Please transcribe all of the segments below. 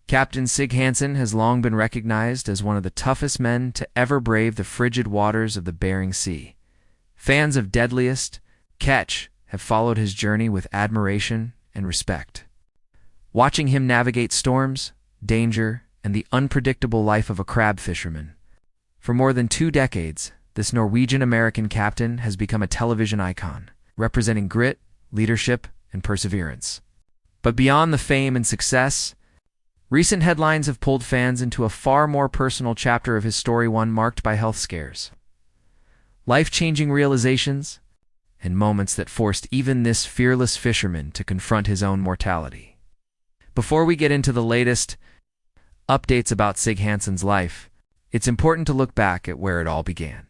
Captain Sig Hansen has long been recognized as one of the toughest men to ever brave the frigid waters of the Bering Sea. Fans of Deadliest Catch have followed his journey with admiration and respect. Watching him navigate storms, danger, and the unpredictable life of a crab fisherman. For more than 2 decades, this Norwegian-American captain has become a television icon, representing grit, leadership, and perseverance. But beyond the fame and success, recent headlines have pulled fans into a far more personal chapter of his story, one marked by health scares, life-changing realizations, and moments that forced even this fearless fisherman to confront his own mortality. Before we get into the latest updates about Sig Hansen's life, it's important to look back at where it all began.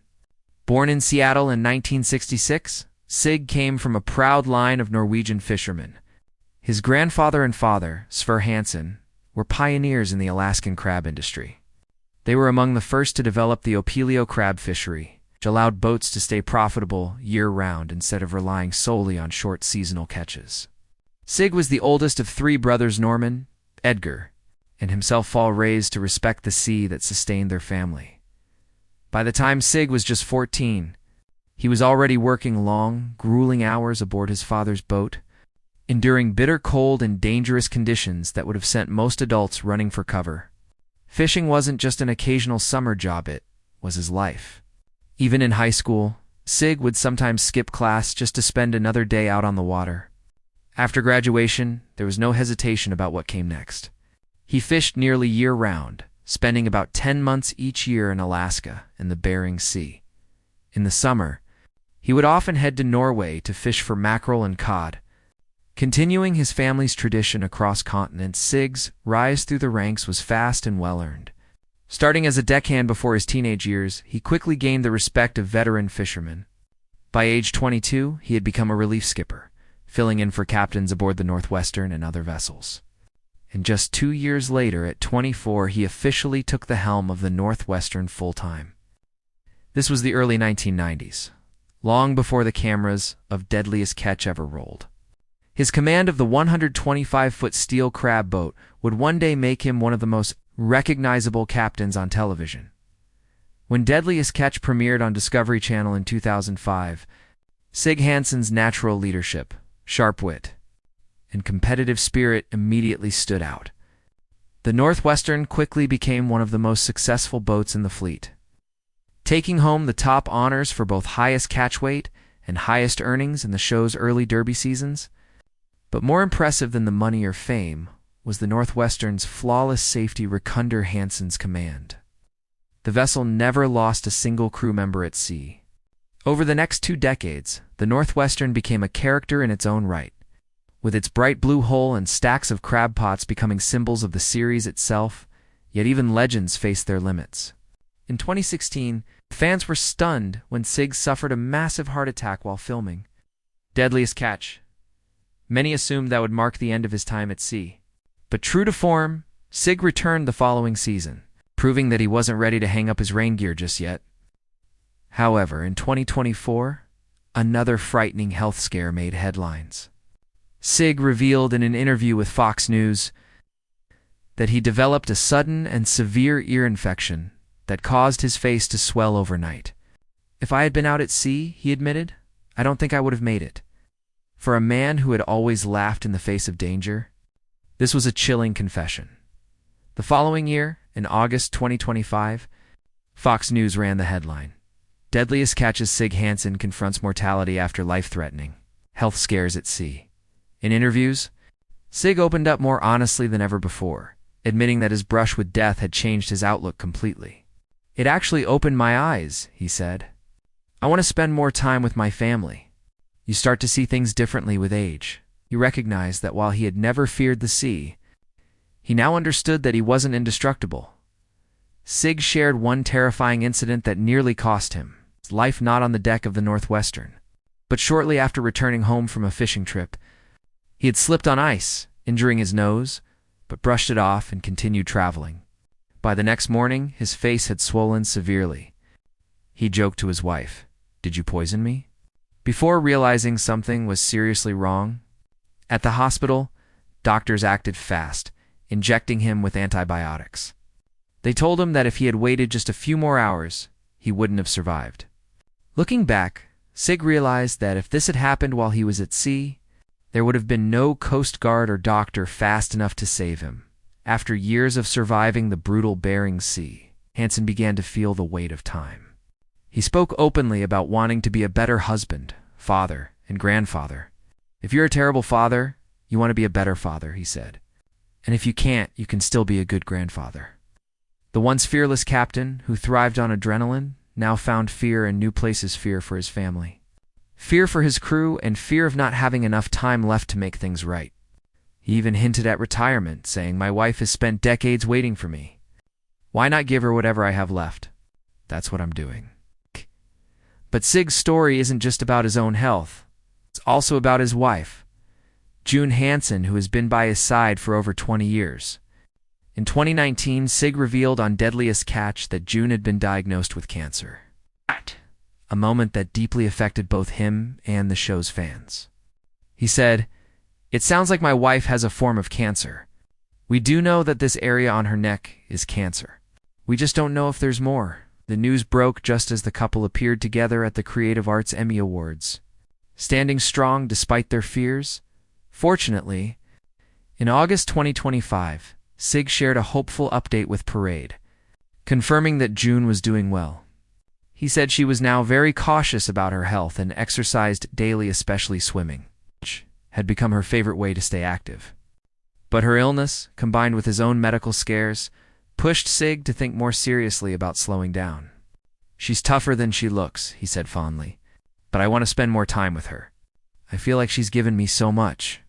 Born in Seattle in 1966, Sig came from a proud line of Norwegian fishermen. His grandfather and father, Sig Hansen, were pioneers in the Alaskan crab industry. They were among the first to develop the Opelio crab fishery, which allowed boats to stay profitable year-round instead of relying solely on short seasonal catches. Sig was the oldest of 3 brothers, Norman, Edgar, and himself, all raised to respect the sea that sustained their family. By the time Sig was just 14, he was already working long, grueling hours aboard his father's boat, enduring bitter cold and dangerous conditions that would have sent most adults running for cover. Fishing wasn't just an occasional summer job, it was his life. Even in high school, Sig would sometimes skip class just to spend another day out on the water. After graduation, there was no hesitation about what came next. He fished nearly year-round, spending about 10 months each year in Alaska and the Bering Sea. In the summer, he would often head to Norway to fish for mackerel and cod. Continuing his family's tradition across continents, Sig's rise through the ranks was fast and well-earned. Starting as a deckhand before his teenage years, he quickly gained the respect of veteran fishermen. By age 22, he had become a relief skipper, filling in for captains aboard the Northwestern and other vessels. And just 2 years later, at 24, he officially took the helm of the Northwestern full-time. This was the early 1990s, long before the cameras of Deadliest Catch ever rolled. His command of the 125-foot steel crab boat would one day make him one of the most recognizable captains on television. When Deadliest Catch premiered on Discovery Channel in 2005, Sig Hansen's natural leadership, sharp wit, and competitive spirit immediately stood out. The Northwestern quickly became one of the most successful boats in the fleet, taking home the top honors for both highest catch weight and highest earnings in the show's early Derby seasons. But more impressive than the money or fame was the Northwestern's flawless safety under Hansen's command. The vessel never lost a single crew member at sea. Over the next 2 decades, the Northwestern became a character in its own right, with its bright blue hull and stacks of crab pots becoming symbols of the series itself, yet even legends faced their limits. In 2016, fans were stunned when Sig suffered a massive heart attack while filming Deadliest Catch. Many assumed that would mark the end of his time at sea. But true to form, Sig returned the following season, proving that he wasn't ready to hang up his rain gear just yet. However, in 2024, another frightening health scare made headlines. Sig revealed in an interview with Fox News that he developed a sudden and severe ear infection that caused his face to swell overnight. "If I had been out at sea," he admitted, "I don't think I would have made it." For a man who had always laughed in the face of danger, this was a chilling confession. The following year, in August 2025, Fox News ran the headline, "Deadliest Catch's Sig Hansen confronts mortality after life-threatening health scares at sea." In interviews, Sig opened up more honestly than ever before, admitting that his brush with death had changed his outlook completely. "It actually opened my eyes," he said. "I want to spend more time with my family." You start to see things differently with age. He recognized that while he had never feared the sea, he now understood that he wasn't indestructible. Sig shared one terrifying incident that nearly cost him his life, not on the deck of the Northwestern, but shortly after returning home from a fishing trip. He had slipped on ice, injuring his nose, but brushed it off and continued traveling. By the next morning, his face had swollen severely. He joked to his wife, "Did you poison me?" Before realizing something was seriously wrong, at the hospital, doctors acted fast, injecting him with antibiotics. They told him that if he had waited just a few more hours, he wouldn't have survived. Looking back, Sig realized that if this had happened while he was at sea, there would have been no Coast Guard or doctor fast enough to save him. After years of surviving the brutal Bering Sea, Hansen began to feel the weight of time. He spoke openly about wanting to be a better husband, father, and grandfather. If you're a terrible father, you want to be a better father, he said. And if you can't, you can still be a good grandfather. The once fearless captain, who thrived on adrenaline, now found fear in new places: fear for his family, fear for his crew, and fear of not having enough time left to make things right. He even hinted at retirement, saying, "My wife has spent decades waiting for me. Why not give her whatever I have left? That's what I'm doing." But Sig's story isn't just about his own health. It's also about his wife, June Hansen, who has been by his side for over 20 years. In 2019, Sig revealed on Deadliest Catch that June had been diagnosed with cancer. A moment that deeply affected both him and the show's fans. He said, "It sounds like my wife has a form of cancer. We do know that this area on her neck is cancer. We just don't know if there's more." The news broke just as the couple appeared together at the Creative Arts Emmy Awards, standing strong despite their fears. Fortunately, in August 2025, Sig shared a hopeful update with Parade, confirming that June was doing well. He said she was now very cautious about her health and exercised daily, especially swimming, which had become her favorite way to stay active. But her illness, combined with his own medical scares, pushed Sig to think more seriously about slowing down. "She's tougher than she looks," he said fondly, "but I want to spend more time with her. I feel like she's given me so much.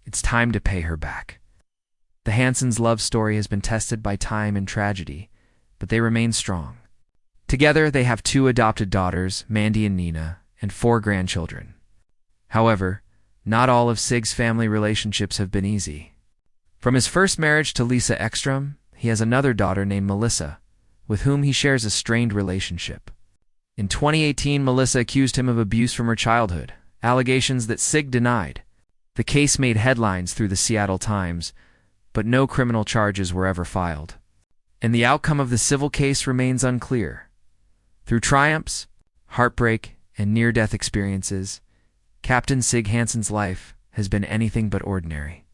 It's time to pay her back." The Hansens' love story has been tested by time and tragedy, but they remain strong. Together, they have 2 adopted daughters, Mandy and Nina, and 4 grandchildren. However, not all of Sig's family relationships have been easy. From his first marriage to Lisa Ekstrom, he has another daughter named Melissa, with whom he shares a strained relationship. In 2018, Melissa accused him of abuse from her childhood, allegations that Sig denied. The case made headlines through the Seattle Times, but no criminal charges were ever filed. And the outcome of the civil case remains unclear. Through triumphs, heartbreak, and near-death experiences, Captain Sig Hansen's life has been anything but ordinary.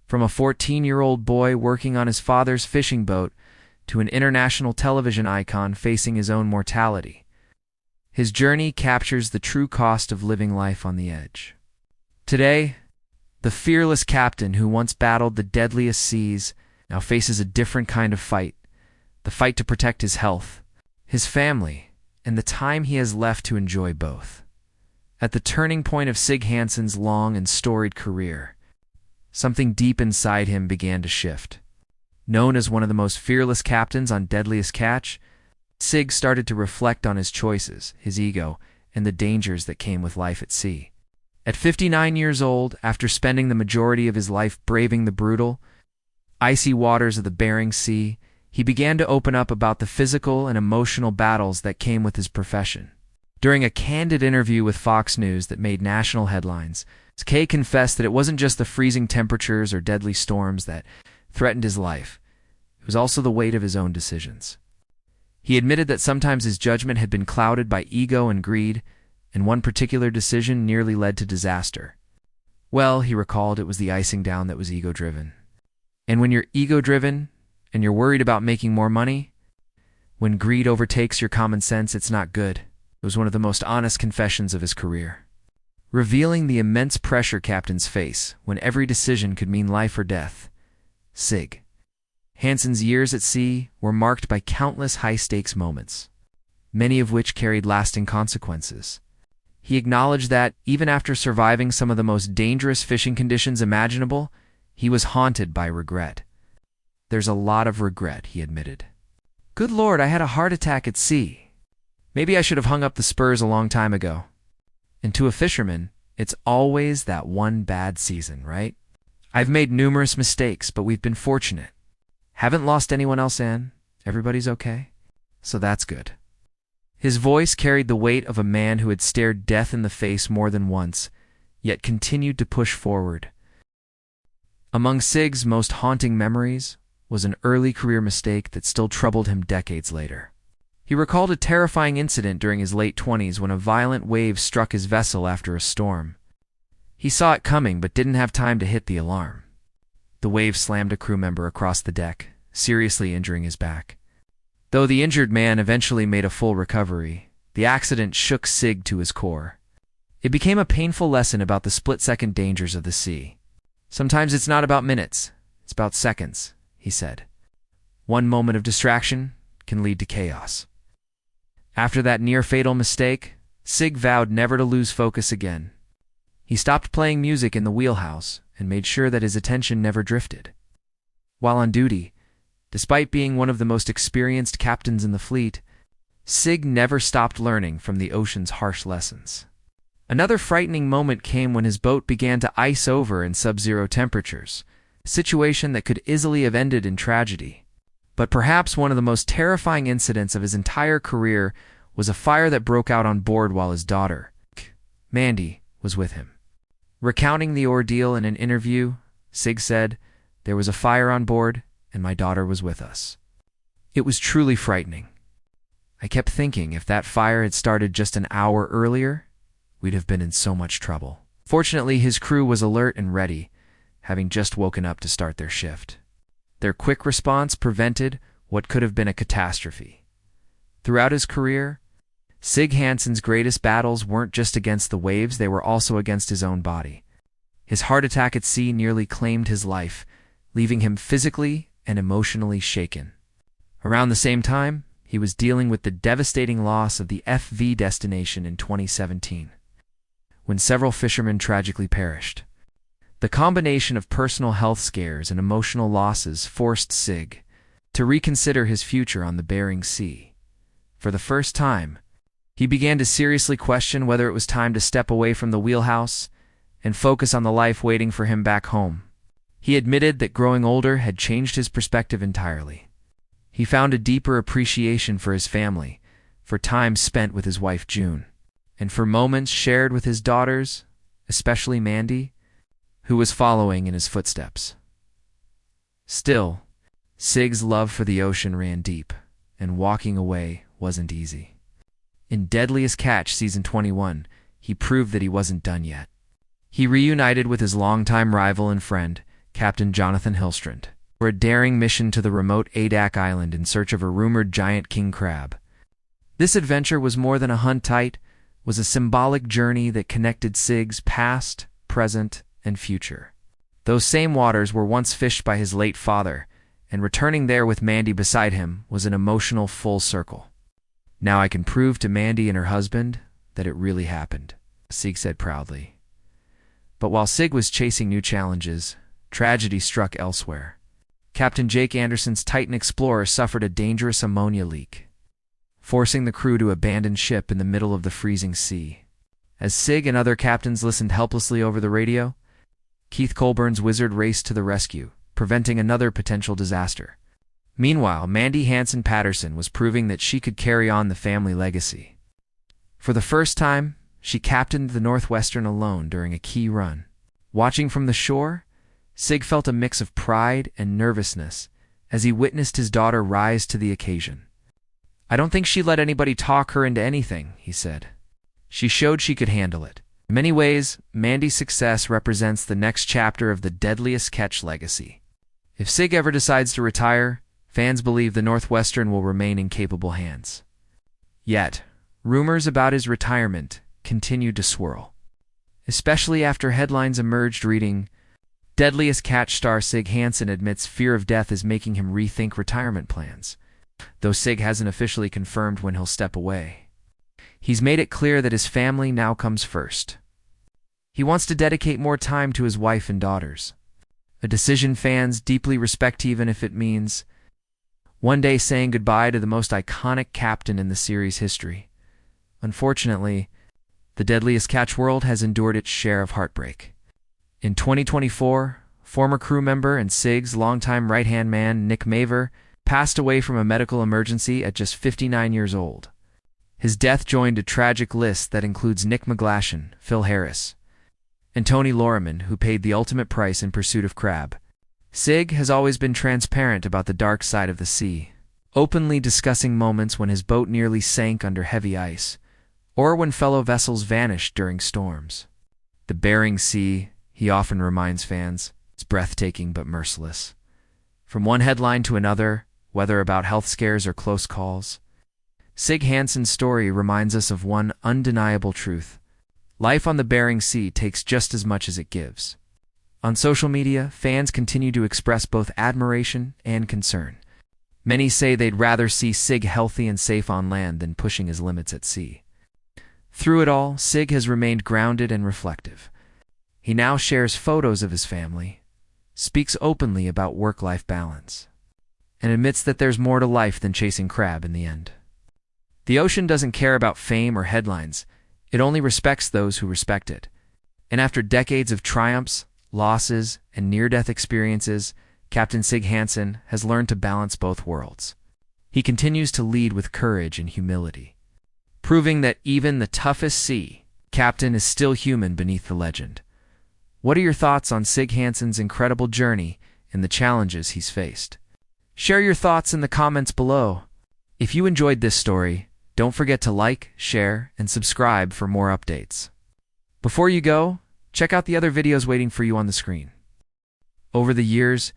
From a 14-year-old boy working on his father's fishing boat to an international television icon facing his own mortality, his journey captures the true cost of living life on the edge. Today, the fearless captain who once battled the deadliest seas now faces a different kind of fight, the fight to protect his health, his family, and the time he has left to enjoy both. At the turning point of Sig Hansen's long and storied career, something deep inside him began to shift. Known as one of the most fearless captains on Deadliest Catch, Sig started to reflect on his choices, his ego, and the dangers that came with life at sea. At 59 years old, after spending the majority of his life braving the brutal, icy waters of the Bering Sea, he began to open up about the physical and emotional battles that came with his profession. During a candid interview with Fox News that made national headlines, Kay confessed that it wasn't just the freezing temperatures or deadly storms that threatened his life. It was also the weight of his own decisions. He admitted that sometimes his judgment had been clouded by ego and greed, and one particular decision nearly led to disaster. Well, he recalled, it was the icing down that was ego-driven. And when you're ego-driven, and you're worried about making more money, when greed overtakes your common sense, it's not good. It was one of the most honest confessions of his career, revealing the immense pressure captains face when every decision could mean life or death. Sig Hansen's years at sea were marked by countless high-stakes moments, many of which carried lasting consequences. He acknowledged that, even after surviving some of the most dangerous fishing conditions imaginable, he was haunted by regret. "There's a lot of regret," he admitted. "Good Lord, I had a heart attack at sea. Maybe I should have hung up the spurs a long time ago." And to a fisherman, it's always that one bad season, right? "I've made numerous mistakes, but we've been fortunate. Haven't lost anyone else in. Everybody's okay. So that's good." His voice carried the weight of a man who had stared death in the face more than once, yet continued to push forward. Among Sig's most haunting memories was an early career mistake that still troubled him decades later. He recalled a terrifying incident during his late 20s when a violent wave struck his vessel after a storm. He saw it coming but didn't have time to hit the alarm. The wave slammed a crew member across the deck, seriously injuring his back. Though the injured man eventually made a full recovery, the accident shook Sig to his core. It became a painful lesson about the split-second dangers of the sea. "Sometimes it's not about minutes, it's about seconds," he said. "One moment of distraction can lead to chaos." After that near-fatal mistake, Sig vowed never to lose focus again. He stopped playing music in the wheelhouse and made sure that his attention never drifted. While on duty, despite being one of the most experienced captains in the fleet, Sig never stopped learning from the ocean's harsh lessons. Another frightening moment came when his boat began to ice over in sub-zero temperatures, a situation that could easily have ended in tragedy. But perhaps one of the most terrifying incidents of his entire career was a fire that broke out on board while his daughter, Mandy, was with him. Recounting the ordeal in an interview, Sig said, "There was a fire on board, and my daughter was with us. It was truly frightening. I kept thinking if that fire had started just an hour earlier, we'd have been in so much trouble." Fortunately, his crew was alert and ready, having just woken up to start their shift. Their quick response prevented what could have been a catastrophe. Throughout his career, Sig Hansen's greatest battles weren't just against the waves, they were also against his own body. His heart attack at sea nearly claimed his life, leaving him physically and emotionally shaken. Around the same time, he was dealing with the devastating loss of the FV Destination in 2017, when several fishermen tragically perished. The combination of personal health scares and emotional losses forced Sig to reconsider his future on the Bering Sea. For the first time, he began to seriously question whether it was time to step away from the wheelhouse and focus on the life waiting for him back home. He admitted that growing older had changed his perspective entirely. He found a deeper appreciation for his family, for time spent with his wife June, and for moments shared with his daughters, especially Mandy, who was following in his footsteps. Still, Sig's love for the ocean ran deep, and walking away wasn't easy. In Deadliest Catch Season 21, he proved that he wasn't done yet. He reunited with his longtime rival and friend, Captain Jonathan Hillstrand, for a daring mission to the remote Adak Island in search of a rumored giant king crab. This adventure was more than a hunt, was a symbolic journey that connected Sig's past, present, and future. Those same waters were once fished by his late father, and returning there with Mandy beside him was an emotional full circle. "Now I can prove to Mandy and her husband that it really happened," Sig said proudly. But while Sig was chasing new challenges, tragedy struck elsewhere. Captain Jake Anderson's Titan Explorer suffered a dangerous ammonia leak, forcing the crew to abandon ship in the middle of the freezing sea. As Sig and other captains listened helplessly over the radio, Keith Colburn's Wizard raced to the rescue, preventing another potential disaster. Meanwhile, Mandy Hansen Patterson was proving that she could carry on the family legacy. For the first time, she captained the Northwestern alone during a key run. Watching from the shore, Sig felt a mix of pride and nervousness as he witnessed his daughter rise to the occasion. "I don't think she let anybody talk her into anything," he said. "She showed she could handle it." In many ways, Mandy's success represents the next chapter of the Deadliest Catch legacy. If Sig ever decides to retire, fans believe the Northwestern will remain in capable hands. Yet, rumors about his retirement continued to swirl, especially after headlines emerged reading, "Deadliest Catch star Sig Hansen admits fear of death is making him rethink retirement plans," though Sig hasn't officially confirmed when he'll step away. He's made it clear that his family now comes first. He wants to dedicate more time to his wife and daughters, a decision fans deeply respect even if it means one day saying goodbye to the most iconic captain in the series' history. Unfortunately, the Deadliest Catch world has endured its share of heartbreak. In 2024, former crew member and Sig's longtime right-hand man Nick Maver passed away from a medical emergency at just 59 years old. His death joined a tragic list that includes Nick McGlashan, Phil Harris, and Tony Loriman, who paid the ultimate price in pursuit of crab. Sig has always been transparent about the dark side of the sea, openly discussing moments when his boat nearly sank under heavy ice, or when fellow vessels vanished during storms. The Bering Sea, he often reminds fans, is breathtaking but merciless. From one headline to another, whether about health scares or close calls, Sig Hansen's story reminds us of one undeniable truth. Life on the Bering Sea takes just as much as it gives. On social media, fans continue to express both admiration and concern. Many say they'd rather see Sig healthy and safe on land than pushing his limits at sea. Through it all, Sig has remained grounded and reflective. He now shares photos of his family, speaks openly about work-life balance, and admits that there's more to life than chasing crab in the end. The ocean doesn't care about fame or headlines. It only respects those who respect it. And after decades of triumphs, losses, and near-death experiences, Captain Sig Hansen has learned to balance both worlds. He continues to lead with courage and humility, proving that even the toughest sea captain is still human beneath the legend. What are your thoughts on Sig Hansen's incredible journey and the challenges he's faced? Share your thoughts in the comments below. If you enjoyed this story, don't forget to like, share, and subscribe for more updates. Before you go, check out the other videos waiting for you on the screen. Over the years,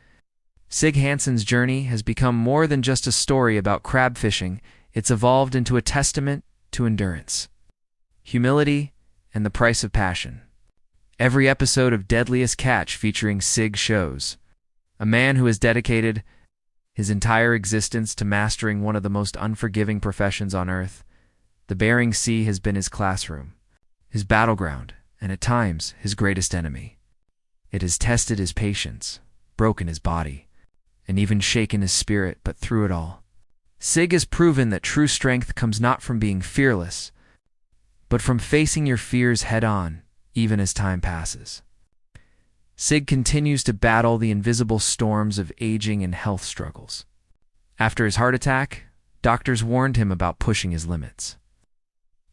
Sig Hansen's journey has become more than just a story about crab fishing. It's evolved into a testament to endurance, humility, and the price of passion. Every episode of Deadliest Catch featuring Sig shows a man who has dedicated his entire existence to mastering one of the most unforgiving professions on Earth. The Bering Sea has been his classroom, his battleground, and at times his greatest enemy. It has tested his patience, broken his body, and even shaken his spirit, but through it all, Sig has proven that true strength comes not from being fearless, but from facing your fears head-on, even as time passes. Sig continues to battle the invisible storms of aging and health struggles. After his heart attack, doctors warned him about pushing his limits.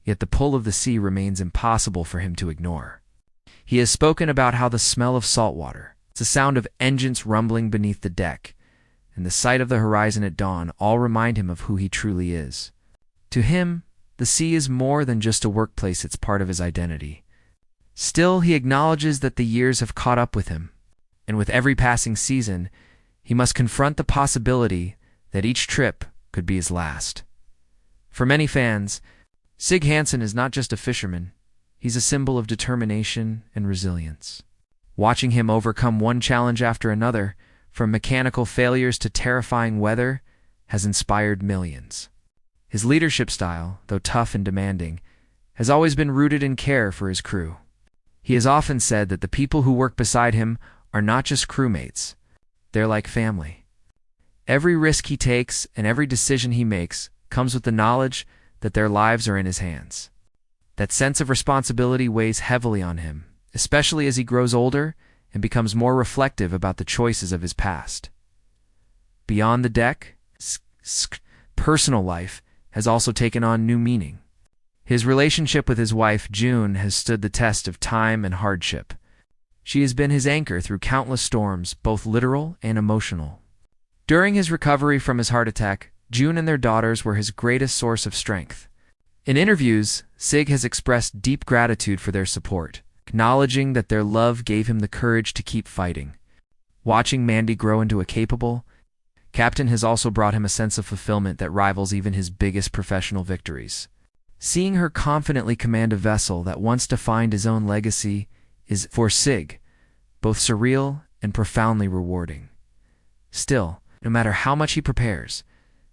Yet the pull of the sea remains impossible for him to ignore. He has spoken about how the smell of salt water, the sound of engines rumbling beneath the deck, and the sight of the horizon at dawn all remind him of who he truly is. To him, the sea is more than just a workplace, it's part of his identity. Still, he acknowledges that the years have caught up with him, and with every passing season, he must confront the possibility that each trip could be his last. For many fans, Sig Hansen is not just a fisherman, he's a symbol of determination and resilience. Watching him overcome one challenge after another, from mechanical failures to terrifying weather, has inspired millions. His leadership style, though tough and demanding, has always been rooted in care for his crew. He has often said that the people who work beside him are not just crewmates, they're like family. Every risk he takes and every decision he makes comes with the knowledge that their lives are in his hands. That sense of responsibility weighs heavily on him, especially as he grows older and becomes more reflective about the choices of his past. Beyond the deck, personal life has also taken on new meaning. His relationship with his wife, June, has stood the test of time and hardship. She has been his anchor through countless storms, both literal and emotional. During his recovery from his heart attack, June and their daughters were his greatest source of strength. In interviews, Sig has expressed deep gratitude for their support, acknowledging that their love gave him the courage to keep fighting. Watching Mandy grow into a capable captain has also brought him a sense of fulfillment that rivals even his biggest professional victories. Seeing her confidently command a vessel that once defined his own legacy is, for Sig, both surreal and profoundly rewarding. Still, no matter how much he prepares,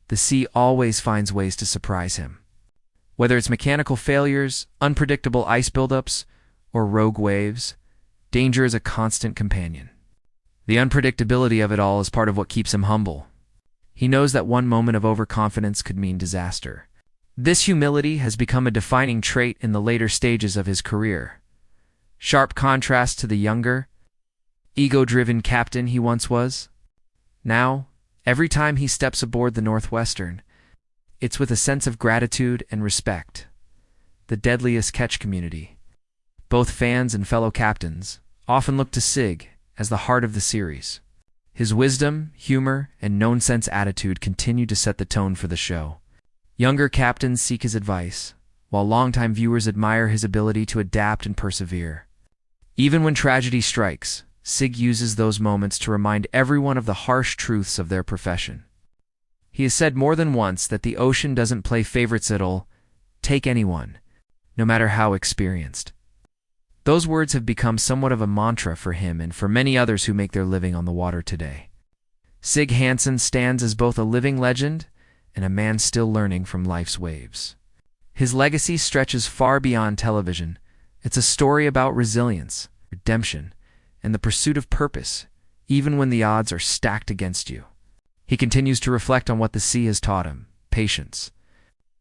the sea always finds ways to surprise him. Whether it's mechanical failures, unpredictable ice buildups, or rogue waves, danger is a constant companion. The unpredictability of it all is part of what keeps him humble. He knows that one moment of overconfidence could mean disaster. This humility has become a defining trait in the later stages of his career. Sharp contrast to the younger, ego-driven captain he once was. Now, every time he steps aboard the Northwestern, it's with a sense of gratitude and respect. The Deadliest Catch community, both fans and fellow captains, often look to Sig as the heart of the series. His wisdom, humor, and no-nonsense attitude continue to set the tone for the show. Younger captains seek his advice, while longtime viewers admire his ability to adapt and persevere. Even when tragedy strikes, Sig uses those moments to remind everyone of the harsh truths of their profession. He has said more than once that the ocean doesn't play favorites at all, take anyone, no matter how experienced. Those words have become somewhat of a mantra for him and for many others who make their living on the water today. Sig Hansen stands as both a living legend and a man still learning from life's waves. His legacy stretches far beyond television. It's a story about resilience, redemption, and the pursuit of purpose, even when the odds are stacked against you. He continues to reflect on what the sea has taught him: patience,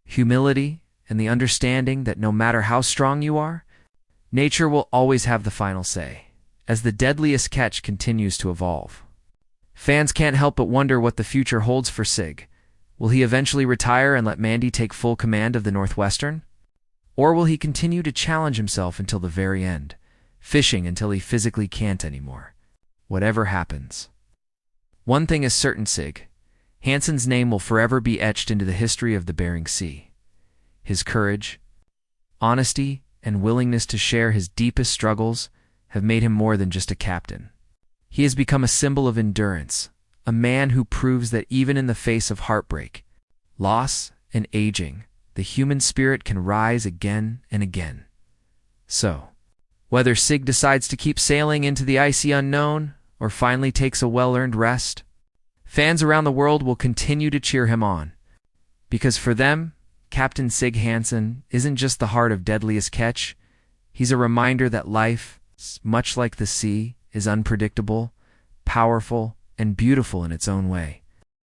humility, and the understanding that no matter how strong you are, nature will always have the final say. As the Deadliest Catch continues to evolve, fans can't help but wonder what the future holds for Sig. Will he eventually retire and let Mandy take full command of the Northwestern? Or will he continue to challenge himself until the very end, fishing until he physically can't anymore? Whatever happens, one thing is certain: Sig Hansen's name will forever be etched into the history of the Bering Sea. His courage, honesty, and willingness to share his deepest struggles have made him more than just a captain. He has become a symbol of endurance, a man who proves that even in the face of heartbreak, loss, and aging, the human spirit can rise again and again. So, whether Sig decides to keep sailing into the icy unknown or finally takes a well-earned rest, fans around the world will continue to cheer him on. Because for them, Captain Sig Hansen isn't just the heart of Deadliest Catch. He's a reminder that life, much like the sea, is unpredictable, powerful, and beautiful in its own way.